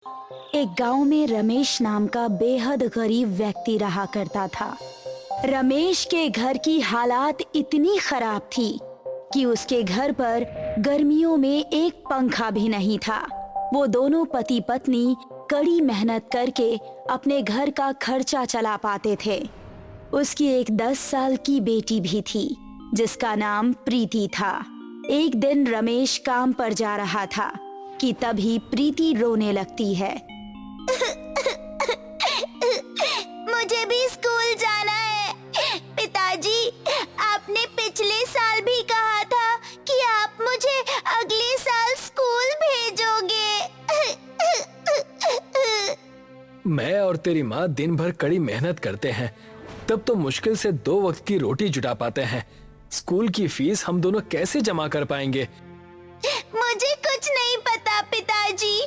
एक गांव में रमेश नाम का बेहद गरीब व्यक्ति रहा करता था। रमेश के घर की हालात इतनी खराब थी कि उसके घर पर गर्मियों में एक पंखा भी नहीं था। वो दोनों पति पत्नी कड़ी मेहनत करके अपने घर का खर्चा चला पाते थे। उसकी एक 10 साल की बेटी भी थी जिसका नाम प्रीति था। एक दिन रमेश काम पर जा रहा था कि तभी प्रीति रोने लगती है। मुझे भी स्कूल जाना है। पिताजी, आपने पिछले साल भी कहा था कि आप मुझे अगले साल स्कूल भेजोगे। मैं और तेरी माँ दिन भर कड़ी मेहनत करते हैं, तब तो मुश्किल से 2 वक्त की रोटी जुटा पाते हैं। स्कूल की फीस हम दोनों कैसे जमा कर पाएंगे? मुझे कुछ नहीं पता पिताजी।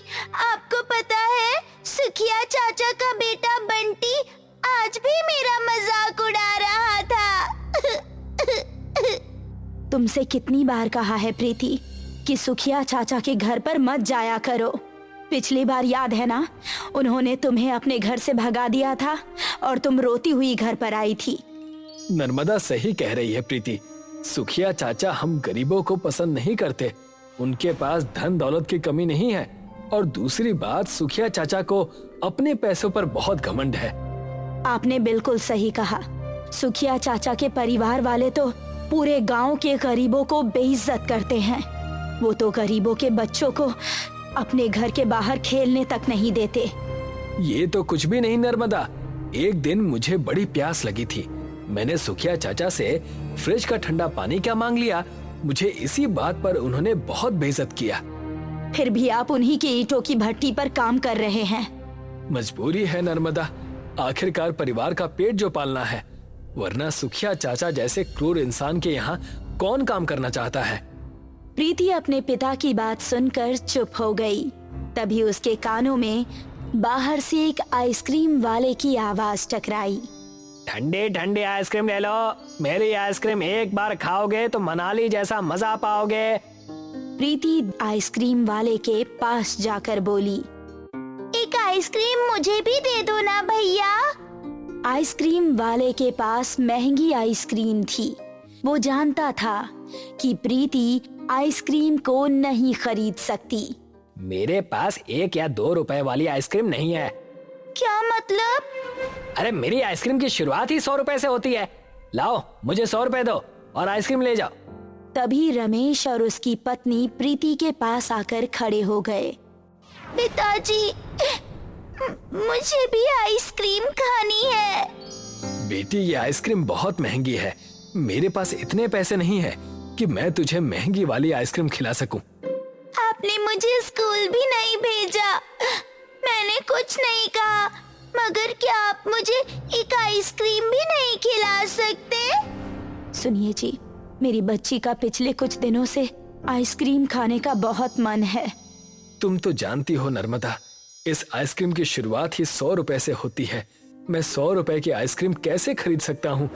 आपको पता है, सुखिया चाचा का बेटा बंटी आज भी मेरा मजाक उड़ा रहा था। तुमसे कितनी बार कहा है प्रीति कि सुखिया चाचा के घर पर मत जाया करो। पिछली बार याद है ना, उन्होंने तुम्हें अपने घर से भगा दिया था और तुम रोती हुई घर पर आई थी। नर्मदा सही कह रही है प्रीति। सुखिया चाचा हम गरीबों को पसंद नहीं करते। उनके पास धन दौलत की कमी नहीं है, और दूसरी बात, सुखिया चाचा को अपने पैसों पर बहुत घमंड है। आपने बिल्कुल सही कहा। सुखिया चाचा के परिवार वाले तो पूरे गांव के गरीबों को बेइज्जत करते हैं। वो तो गरीबों के बच्चों को अपने घर के बाहर खेलने तक नहीं देते। ये तो कुछ भी नहीं नर्मदा। एक दिन मुझे बड़ी प्यास लगी थी। मैंने सुखिया चाचा से फ्रिज का ठंडा पानी क्या मांग लिया। मुझे इसी बात पर उन्होंने बहुत बेइज्जत किया। फिर भी आप उन्हीं की ईंटों की भट्टी पर काम कर रहे हैं। मजबूरी है नर्मदा, आखिरकार परिवार का पेट जो पालना है, वरना सुखिया चाचा जैसे क्रूर इंसान के यहाँ कौन काम करना चाहता है। प्रीति अपने पिता की बात सुनकर चुप हो गई। तभी उसके कानों में बाहर से एक आइसक्रीम वाले की आवाज टकराई। ठंडे ठंडे आइसक्रीम ले लो। मेरी आइसक्रीम एक बार खाओगे तो मनाली जैसा मजा पाओगे। प्रीति आइसक्रीम वाले के पास जाकर बोली, एक आइसक्रीम मुझे भी दे दो ना भैया। आइसक्रीम वाले के पास महंगी आइसक्रीम थी। वो जानता था कि प्रीति आइसक्रीम को नहीं खरीद सकती। मेरे पास 1 या 2 रुपए वाली आइसक्रीम नहीं है। क्या मतलब? अरे मेरी आइसक्रीम की शुरुआत ही 100 रुपए से होती है। लाओ, मुझे 100 रुपए दो और आइसक्रीम ले जाओ। तभी रमेश और उसकी पत्नी प्रीति के पास आकर खड़े हो गए। पिताजी, मुझे भी आइसक्रीम खानी है। बेटी, ये आइसक्रीम बहुत महंगी है। मेरे पास इतने पैसे नहीं है कि मैं तुझे महंगी वाली आइसक्रीम खिला सकूं। आपने मुझे स्कूल भी नहीं भेजा। मैंने कुछ नहीं कहा, मगर क्या आप मुझे एक आइसक्रीम भी नहीं खिला सकते? सुनिए जी, मेरी बच्ची का पिछले कुछ दिनों से आइसक्रीम खाने का बहुत मन है। तुम तो जानती हो नर्मदा, इस आइसक्रीम की शुरुआत ही 100 रुपए से होती है। मैं 100 रुपए की आइसक्रीम कैसे खरीद सकता हूँ?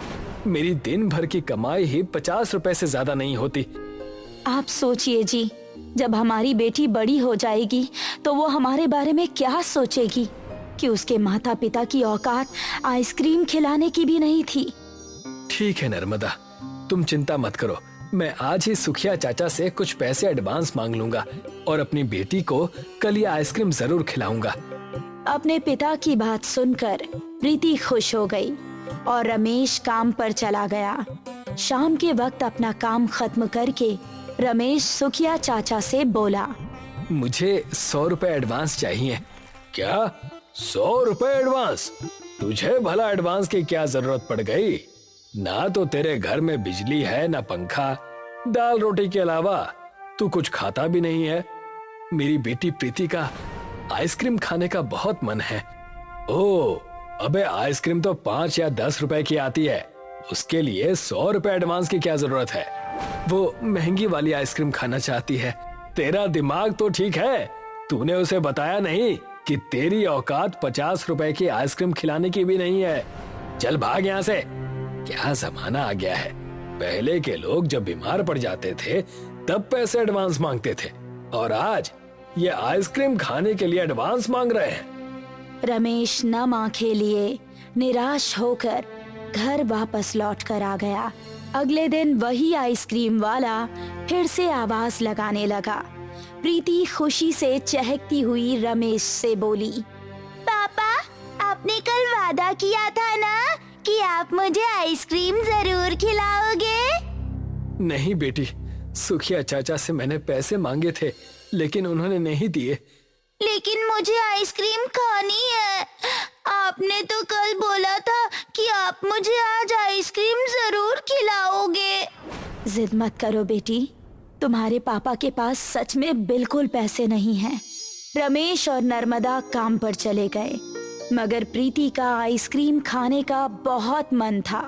मेरी दिन भर की कमाई ही 50 रुपए से ज्यादा नहीं होती। आप सोचिए जी, जब हमारी बेटी बड़ी हो जाएगी तो वो हमारे बारे में क्या सोचेगी कि उसके माता पिता की औकात आइसक्रीम खिलाने की भी नहीं थी। ठीक है नर्मदा, तुम चिंता मत करो। मैं आज ही सुखिया चाचा से कुछ पैसे एडवांस मांग लूंगा और अपनी बेटी को कल ये आइसक्रीम जरूर खिलाऊंगा। अपने पिता की बात सुनकर प्रीति खुश हो गई और रमेश काम पर चला गया। शाम के वक्त अपना काम खत्म करके रमेश सुखिया चाचा से बोला, मुझे 100 रुपए एडवांस चाहिए। क्या? 100 रुपए एडवांस? तुझे भला एडवांस की क्या जरूरत पड़ गई? ना तो तेरे घर में बिजली है, ना पंखा। दाल रोटी के अलावा तू कुछ खाता भी नहीं है। मेरी बेटी प्रीति का आइसक्रीम खाने का बहुत मन है। ओह, अबे आइसक्रीम तो 5 या 10 रुपए की आती है। उसके लिए 100 रुपए एडवांस की क्या जरूरत है? वो महंगी वाली आइसक्रीम खाना चाहती है। तेरा दिमाग तो ठीक है। तूने उसे बताया नहीं कि तेरी औकात 50 रुपए की आइसक्रीम खिलाने की भी नहीं है। चल भाग यहाँ से। क्या जमाना आ गया है। पहले के लोग जब बीमार पड़ जाते थे तब पैसे एडवांस मांगते थे, और आज ये आइसक्रीम खाने के लिए एडवांस मांग रहे हैं। रमेश नम आंखें लिए निराश होकर घर वापस लौट कर आ गया। अगले दिन वही आइसक्रीम वाला फिर से आवाज लगाने लगा। प्रीति खुशी से चहकती हुई रमेश से बोली, पापा, आपने कल वादा किया था ना कि आप मुझे आइसक्रीम जरूर खिलाओगे। नहीं बेटी, सुखिया चाचा से मैंने पैसे मांगे थे लेकिन उन्होंने नहीं दिए। लेकिन मुझे आइसक्रीम खानी है। आपने तो कल बोला था कि आप मुझे आज आइसक्रीम जरूर खिलाओगे। जिद मत करो बेटी, तुम्हारे पापा के पास सच में बिल्कुल पैसे नहीं हैं। रमेश और नर्मदा काम पर चले गए, मगर प्रीति का आइसक्रीम खाने का बहुत मन था।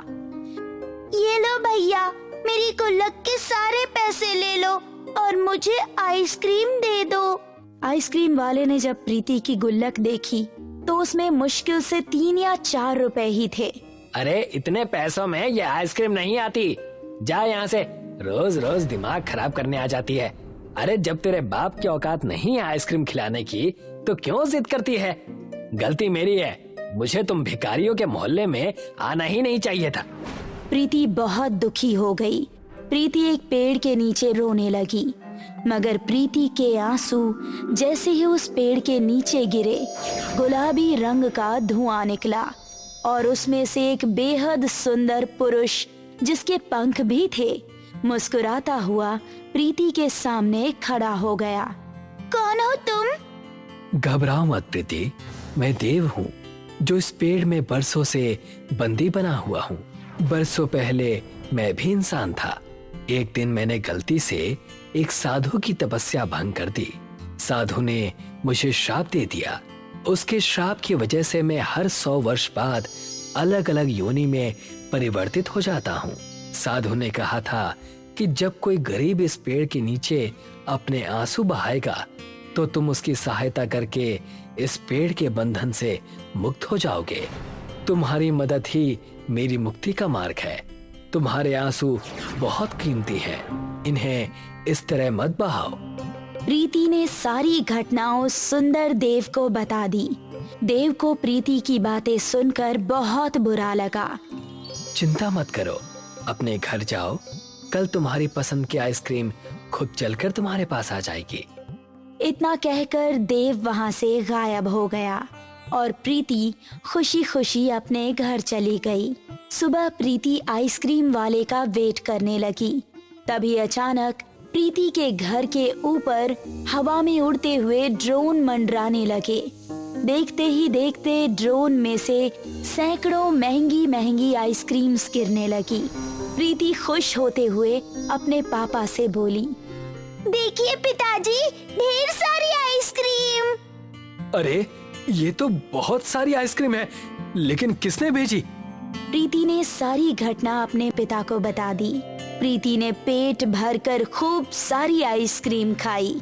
ये लो भैया, मेरी गुल्लक के सारे पैसे ले लो और मुझे आइसक्रीम दे दो। आइसक्रीम वाले ने जब प्रीति की गुल्लक देखी तो उसमें मुश्किल से 3 या 4 रुपए ही थे। अरे इतने पैसों में ये आइसक्रीम नहीं आती, जा यहाँ से। रोज रोज दिमाग खराब करने आ जाती है। अरे जब तेरे बाप की औकात नहीं है आइसक्रीम खिलाने की तो क्यों जिद करती है? गलती मेरी है, मुझे तुम भिखारियों के मोहल्ले में आना ही नहीं चाहिए था। प्रीति बहुत दुखी हो गई। प्रीति एक पेड़ के नीचे रोने लगी, मगर प्रीति के आंसू जैसे ही उस पेड़ के नीचे गिरे, गुलाबी रंग का धुआं निकला और उसमें से एक बेहद सुंदर पुरुष जिसके पंख भी थे, मुस्कुराता हुआ प्रीति के सामने खड़ा हो गया। कौन हो तुम? घबराओ मत प्रीति, मैं देव हूँ जो इस पेड़ में बरसों से बंदी बना हुआ हूँ। बरसों पहले मैं भी इंसान था। एक दिन मैंने गलती से एक साधु की तपस्या भंग कर दी। साधु ने मुझे श्राप दे दिया। उसके श्राप की वजह से मैं हर 100 वर्ष बाद अलग अलग योनि में परिवर्तित हो जाता हूँ। साधु ने कहा था कि जब कोई गरीब इस पेड़ के नीचे अपने आंसू बहाएगा तो तुम उसकी सहायता करके इस पेड़ के बंधन से मुक्त हो जाओगे। तुम्हारी मदद ही मेरी मुक्ति का मार्ग है। तुम्हारे आंसू बहुत कीमती हैं, इन्हें इस तरह मत बहाओ। प्रीति ने सारी घटनाओं सुंदर देव को बता दी। देव को प्रीति की बातें सुनकर बहुत बुरा लगा। चिंता मत करो, अपने घर जाओ। कल तुम्हारी पसंद की आइसक्रीम खुद चलकर तुम्हारे पास आ जाएगी। इतना कहकर देव वहां से गायब हो गया और प्रीति खुशी खुशी अपने घर चली गई। सुबह प्रीति आइसक्रीम वाले का वेट करने लगी। तभी अचानक प्रीति के घर के ऊपर हवा में उड़ते हुए ड्रोन मंडराने लगे। देखते ही देखते ड्रोन में से सैकड़ों महंगी महंगी आइसक्रीम्स गिरने लगी। प्रीति खुश होते हुए अपने पापा से बोली, देखिए पिताजी, ढेर सारी आइसक्रीम। अरे ये तो बहुत सारी आइसक्रीम है, लेकिन किसने भेजी? प्रीति ने सारी घटना अपने पिता को बता दी। प्रीति ने पेट भरकर खूब सारी आइसक्रीम खाई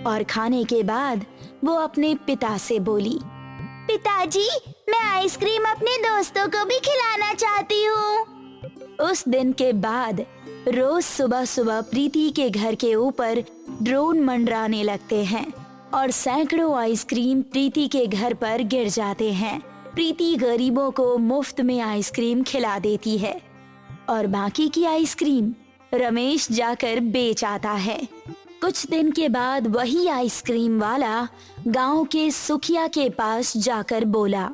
और खाने के बाद वो अपने पिता से बोली, पिताजी, मैं आइसक्रीम अपने दोस्तों को भी खिलाना चाहती हूँ। उस दिन के बाद रोज सुबह सुबह प्रीति के घर के ऊपर ड्रोन मंडराने लगते हैं और सैकड़ों आइसक्रीम प्रीति के घर पर गिर जाते हैं। प्रीति गरीबों को मुफ्त में आइसक्रीम खिला देती है और बाकी की आइसक्रीम रमेश जाकर बेच आता है। कुछ दिन के बाद वही आइसक्रीम वाला गांव के सुखिया के पास जाकर बोला,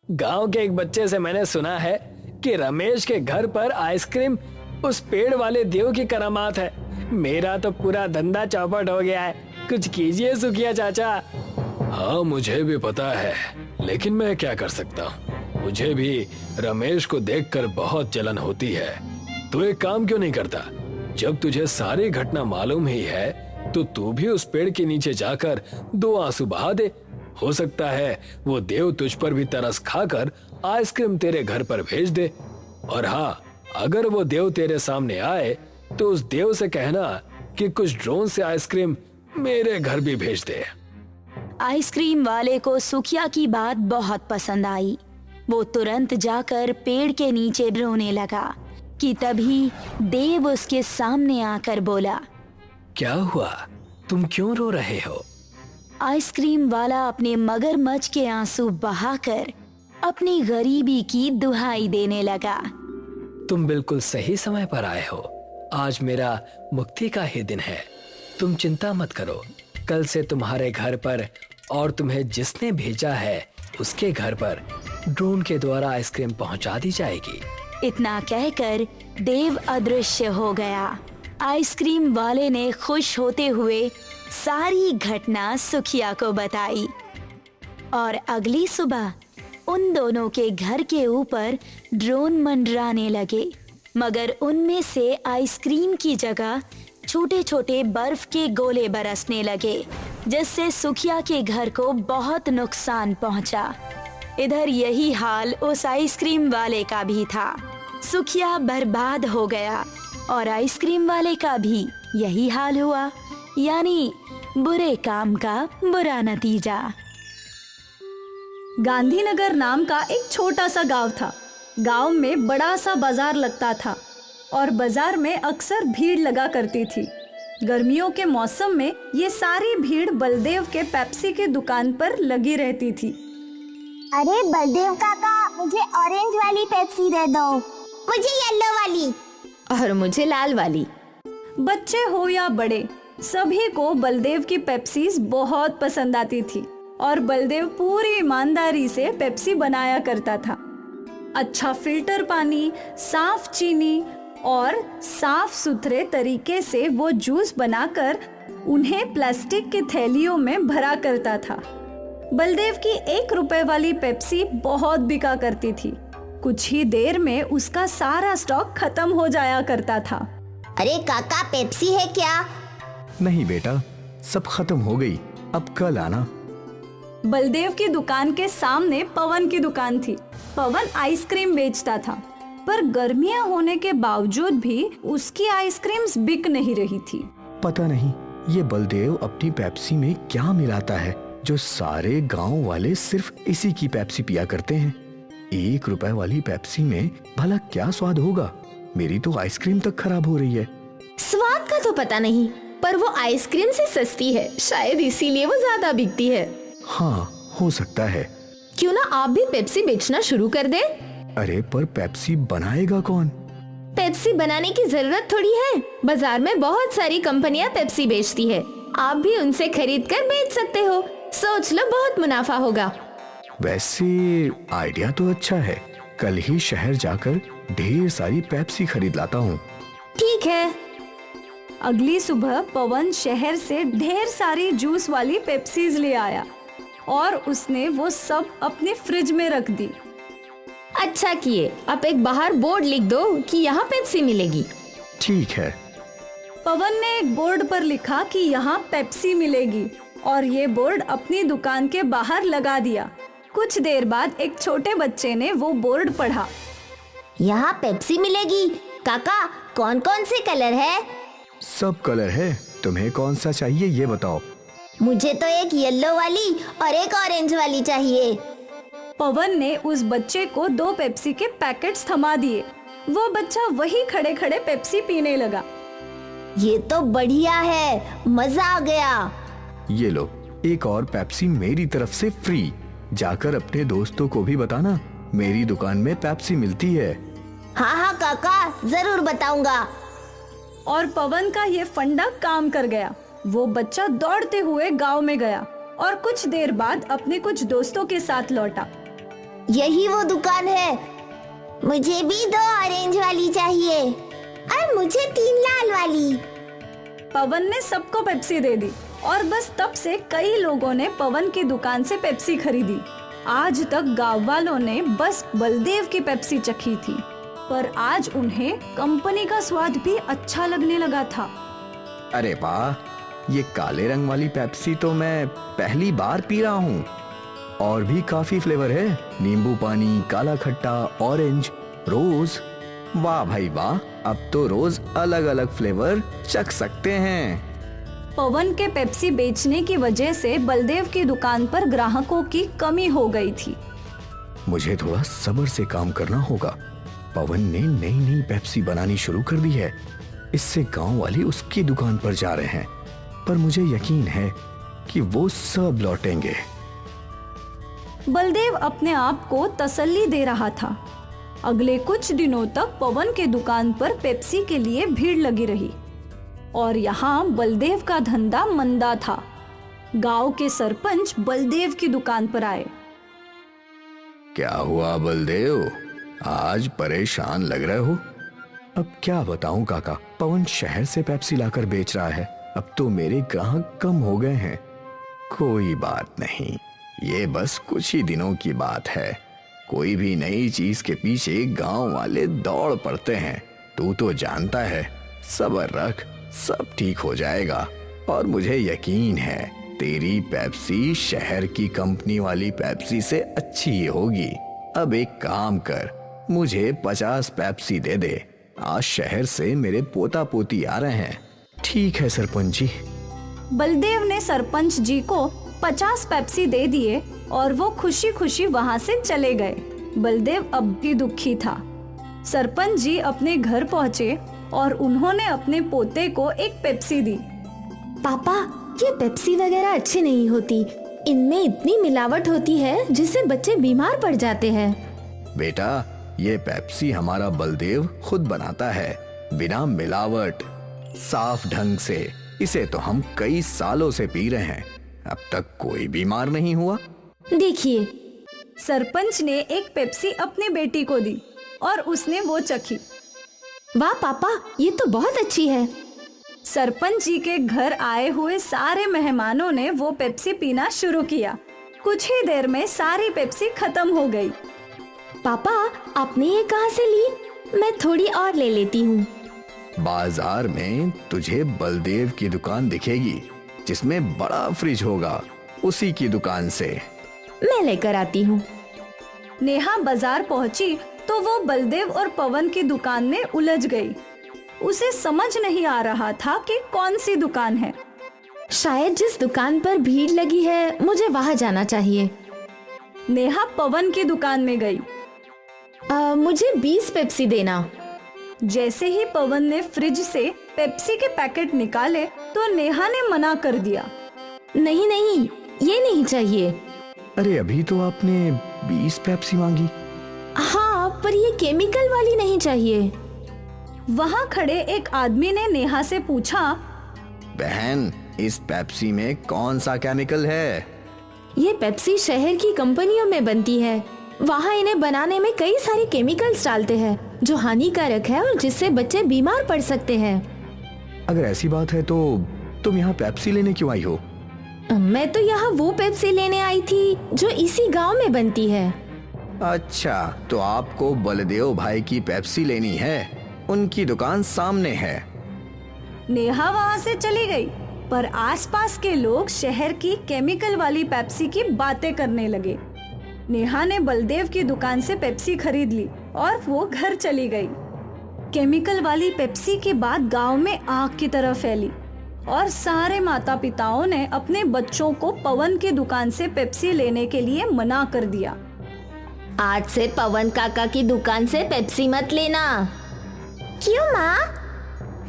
गांव के एक बच्चे से मैंने सुना है कि रमेश के घर पर आइसक्रीम उस पेड़ वाले देव की करामात है। मेरा तो पूरा धंधा चौपट हो गया है, कुछ कीजिए सुखिया चाचा। हाँ मुझे भी पता है, लेकिन मैं क्या कर सकता हूँ। मुझे भी रमेश को देखकर बहुत जलन होती है। तू एक काम क्यों नहीं करता? जब तुझे सारी घटना मालूम ही है तो तू भी उस पेड़ के नीचे जाकर 2 आंसू बहा दे। हो सकता है वो देव तुझ पर भी तरस खाकर आइसक्रीम तेरे घर पर भेज दे। और हाँ, अगर वो देव तेरे सामने आए तो उस देव से कहना कि कुछ ड्रोन से आइसक्रीम मेरे घर भी भेज दे। आइसक्रीम वाले को सुखिया की बात बहुत पसंद आई। वो तुरंत जाकर पेड़ के नीचे रोने लगा कि तभी देव उसके सामने आकर बोला, क्या हुआ? तुम क्यों रो रहे हो? आइसक्रीम वाला अपने मगरमच्छ के आंसू बहाकर अपनी गरीबी की दुहाई देने लगा। तुम बिल्कुल सही समय पर आए हो। आज मेरा मुक्ति का ही दिन है। तुम चिंता मत करो, कल से तुम्हारे घर पर और तुम्हें जिसने भेजा है उसके घर पर ड्रोन के द्वारा आइसक्रीम पहुंचा दी जाएगी। इतना कहकर देव अदृश्य हो गया। आइसक्रीम वाले ने खुश होते हुए सारी घटना सुखिया को बताई और अगली सुबह उन दोनों के घर के ऊपर ड्रोन मंडराने लगे, मगर उनमें से आइसक्रीम की जगह छोटे छोटे बर्फ के गोले बरसने लगे, जिससे सुखिया के घर को बहुत नुकसान पहुंचा। इधर यही हाल उस आइसक्रीम वाले का भी था। सुखिया बर्बाद हो गया और आइसक्रीम वाले का भी यही हाल हुआ, यानी बुरे काम का बुरा नतीजा। गांधीनगर नाम का एक छोटा सा गांव था। गांव में बड़ा सा बाजार लगता था और बाजार में अक्सर भीड़ लगा करती थी। गर्मियों के मौसम में ये सारी भीड़ बलदेव के पेप्सी की दुकान पर लगी रहती थी। अरे बलदेव काका, मुझे ऑरेंज वाली पेप्सी दे दो। मुझे येलो वाली। और मुझे लाल वाली। बच्चे हो या बड़े, सभी को बलदेव की पेप्सीज बहुत पसंद आती थी और बलदेव पूरी ईमानदारी से पेप्सी बनाया करता था। अच्छा फिल्टर पानी, साफ चीनी और साफ सुथरे तरीके से वो जूस बनाकर उन्हें प्लास्टिक की थैलियों में भरा करता था। बलदेव की 1 रुपए वाली पेप्सी बहुत बिका करती थी। कुछ ही देर में उसका सारा स्टॉक खत्म हो जाया करता था। अरे काका, पेप्सी है क्या? नहीं बेटा, सब खत्म हो गई, अब कल आना। बलदेव की दुकान के सामने पवन की दुकान थी। पवन आइसक्रीम बेचता था, पर गर्मियां होने के बावजूद भी उसकी आइसक्रीम्स बिक नहीं रही थी। पता नहीं ये बलदेव अपनी पेप्सी में क्या मिलाता है जो सारे गांव वाले सिर्फ इसी की पेप्सी पिया करते हैं। 1 रुपए वाली पेप्सी में भला क्या स्वाद होगा? मेरी तो आइसक्रीम तक खराब हो रही है। स्वाद का तो पता नहीं, पर वो आइसक्रीम से सस्ती है, शायद इसीलिए वो ज्यादा बिकती है। हाँ, हो सकता है। क्यों ना आप भी पेप्सी बेचना शुरू कर दें? अरे पर पेप्सी बनाएगा कौन? पेप्सी बनाने की जरूरत थोड़ी है। बाजार में बहुत सारी कंपनियां पेप्सी बेचती है, आप भी उनसे खरीद कर बेच सकते हो। सोच लो, बहुत मुनाफा होगा। वैसे आइडिया तो अच्छा है, कल ही शहर जाकर ढेर सारी पेप्सी खरीद लाता हूँ। ठीक है। अगली सुबह पवन शहर से ढेर सारी जूस वाली पेप्सीज ले आया और उसने वो सब अपने फ्रिज में रख दी। अच्छा किए, अब एक बाहर बोर्ड लिख दो कि यहाँ पेप्सी मिलेगी। ठीक है। पवन ने एक बोर्ड पर लिखा कि यहाँ पेप्सी मिलेगी और ये बोर्ड अपनी दुकान के बाहर लगा दिया। कुछ देर बाद एक छोटे बच्चे ने वो बोर्ड पढ़ा। यहाँ पेप्सी मिलेगी। काका, कौन कौन से कलर है? सब कलर है, तुम्हें कौन सा चाहिए ये बताओ। मुझे तो एक येलो वाली और एक ऑरेंज वाली चाहिए। पवन ने उस बच्चे को 2 पेप्सी के पैकेट्स थमा दिए। वो बच्चा वही खड़े खड़े पेप्सी पीने लगा। ये तो बढ़िया है, मजा आ गया। ये लो, एक और पेप्सी मेरी तरफ से फ्री। जाकर अपने दोस्तों को भी बताना, मेरी दुकान में पेप्सी मिलती है। हाँ हाँ काका, जरूर बताऊंगा। और पवन का ये फंडा काम कर गया। वो बच्चा दौड़ते हुए गांव में गया और कुछ देर बाद अपने कुछ दोस्तों के साथ लौटा। यही वो दुकान है। मुझे भी 2 ऑरेंज वाली चाहिए और मुझे 3 लाल वाली। पवन ने सबको पेप्सी दे दी और बस तब से कई लोगों ने पवन की दुकान से पेप्सी खरीदी। आज तक गांव वालों ने बस बलदेव की पेप्सी चखी थी, पर आज उन्हें कंपनी का स्वाद भी अच्छा लगने लगा था। अरे वाह, ये काले रंग वाली पेप्सी तो मैं पहली बार पी रहा हूँ। और भी काफी फ्लेवर है, नींबू पानी, काला खट्टा, ऑरेंज, रोज। वाह भाई वाह, अब तो रोज अलग अलग फ्लेवर चख सकते हैं। पवन के पेप्सी बेचने की वजह से बलदेव की दुकान पर ग्राहकों की कमी हो गई थी। मुझे थोड़ा सब्र से काम करना होगा। पवन ने नई नई पेप्सी बनानी शुरू कर दी है। इससे गांव वाले उसकी दुकान पर जा रहे हैं, पर मुझे यकीन है कि वो सब लौटेंगे। बलदेव अपने आप को तसल्ली दे रहा था। अगले कुछ दिनों तक पवन के दुकान पर पेप्सी के लिए भीड़ लगी रही और यहाँ बलदेव का धंधा मंदा था। गांव के सरपंच बलदेव की दुकान पर आए। क्या हुआ बलदेव, आज परेशान लग रहे हो? अब क्या बताऊं काका, पवन शहर से पेप्सी लाकर बेच रहा है। अब तो मेरे ग्राहक कम हो गए हैं। कोई बात नहीं, ये बस कुछ ही दिनों की बात है। कोई भी नई चीज के पीछे गांव वाले दौड़ पड़ते हैं। तू तो जानता है, सब्र रख, सब ठीक हो जाएगा। और मुझे यकीन है तेरी पेप्सी शहर की कंपनी वाली पेप्सी से अच्छी ही होगी। अब एक काम कर, मुझे 50 पेप्सी दे दे। आज शहर से मेरे पोता पोती आ रहे हैं। ठीक है सरपंच जी। बलदेव ने सरपंच जी को 50 पेप्सी दे दिए और वो खुशी खुशी वहाँ से चले गए। बलदेव अब भी दुखी था। सरपंच जी अपने घर पहुँचे और उन्होंने अपने पोते को एक पेप्सी दी। पापा, ये पेप्सी वगैरह अच्छी नहीं होती। इनमें इतनी मिलावट होती है जिससे बच्चे बीमार पड़ जाते हैं। बेटा, ये पेप्सी हमारा बलदेव खुद बनाता है, बिना मिलावट, साफ ढंग से। इसे तो हम कई सालों से पी रहे हैं, अब तक कोई बीमार नहीं हुआ। देखिए, सरपंच ने एक पेप्सी अपनी बेटी को दी और उसने वो चखी। वाह पापा, ये तो बहुत अच्छी है। सरपंच जी के घर आए हुए सारे मेहमानों ने वो पेप्सी पीना शुरू किया। कुछ ही देर में सारी पेप्सी खत्म हो गई। पापा, आपने ये कहाँ से ली? मैं थोड़ी और ले लेती हूँ। बाजार में तुझे बलदेव की दुकान दिखेगी, जिसमें बड़ा फ्रिज होगा, उसी की दुकान से। मैं लेकर आती हूँ। नेहा बाजार पहुंची तो वो बलदेव और पवन की दुकान में उलझ गई। उसे समझ नहीं आ रहा था कि कौन सी दुकान है। शायद जिस दुकान पर भीड़ लगी है, मुझे वहाँ जाना चाहिए। नेहा पवन की दुकान में गई। मुझे 20 पेप्सी देना। जैसे ही पवन ने फ्रिज से पेप्सी के पैकेट निकाले तो नेहा ने मना कर दिया। नहीं नहीं, ये नहीं चाहिए। अरे अभी तो आपने 20 पेप्सी मांगी। हाँ, पर ये केमिकल वाली नहीं चाहिए। वहाँ खड़े एक आदमी ने नेहा से पूछा, बहन, इस पेप्सी में कौन सा केमिकल है? ये पेप्सी शहर की कंपनियों में बनती है। वहाँ इन्हें बनाने में कई सारे केमिकल्स डालते हैं जो हानिकारक है और जिससे बच्चे बीमार पड़ सकते हैं। अगर ऐसी बात है तो तुम यहाँ पेप्सी लेने क्यों आई हो? मैं तो यहाँ वो पेप्सी लेने आई थी जो इसी गांव में बनती है। अच्छा, तो आपको बलदेव भाई की पेप्सी लेनी है? उनकी दुकान सामने है। नेहा वहाँ से चली गई, पर आसपास के लोग शहर की केमिकल वाली पेप्सी की बातें करने लगे। नेहा ने बलदेव की दुकान से पेप्सी खरीद ली और वो घर चली गई। केमिकल वाली पेप्सी के बाद गांव में आग की तरह फैली और सारे माता पिताओं ने अपने बच्चों को पवन की दुकान से पेप्सी लेने के लिए मना कर दिया। आज से पवन काका की दुकान से पेप्सी मत लेना। क्यों माँ?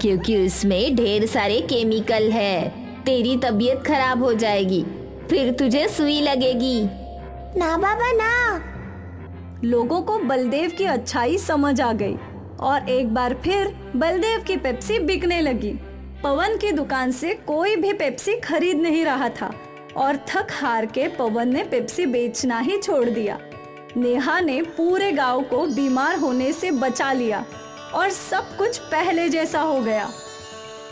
क्योंकि उसमें ढेर सारे केमिकल है। तेरी तबीयत खराब हो जाएगी, फिर तुझे सुई लगेगी। ना बाबा ना। लोगों को बलदेव की अच्छाई समझ आ गई और एक बार फिर बलदेव की पेप्सी बिकने लगी। पवन की दुकान से कोई भी पेप्सी खरीद नहीं रहा था और थक हार के पवन ने पेप्सी बेचना ही छोड़ दिया। नेहा ने पूरे गांव को बीमार होने से बचा लिया और सब कुछ पहले जैसा हो गया।